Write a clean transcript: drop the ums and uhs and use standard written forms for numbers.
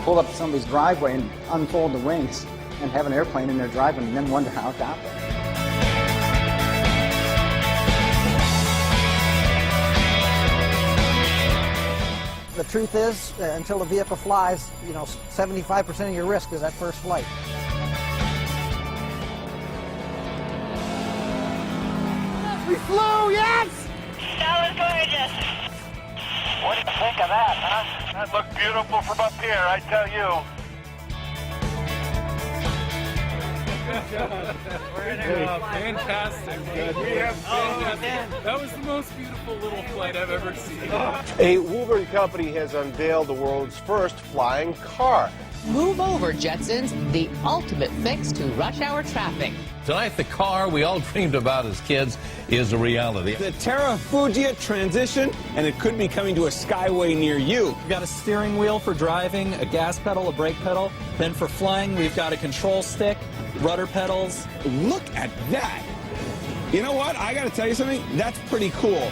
Pull up to somebody's driveway and unfold the wings and have an airplane in their driveway and then wonder how it got there. The truth is, until the vehicle flies, 75% of your risk is that first flight. We flew, yes! That was gorgeous. What do you think of that, huh? That looked beautiful from up here, I tell you. Fantastic. That was the most beautiful little flight I've ever seen. A Woburn company has unveiled the world's first flying car. Move over, Jetsons, the ultimate fix to rush hour traffic. Tonight, the car we all dreamed about as kids is a reality. The Terra Fugia Transition, and it could be coming to a skyway near you. We've got a steering wheel for driving, a gas pedal, a brake pedal. Then for flying, we've got a control stick, rudder pedals. Look at that. You know what? I got to tell you something. That's pretty cool.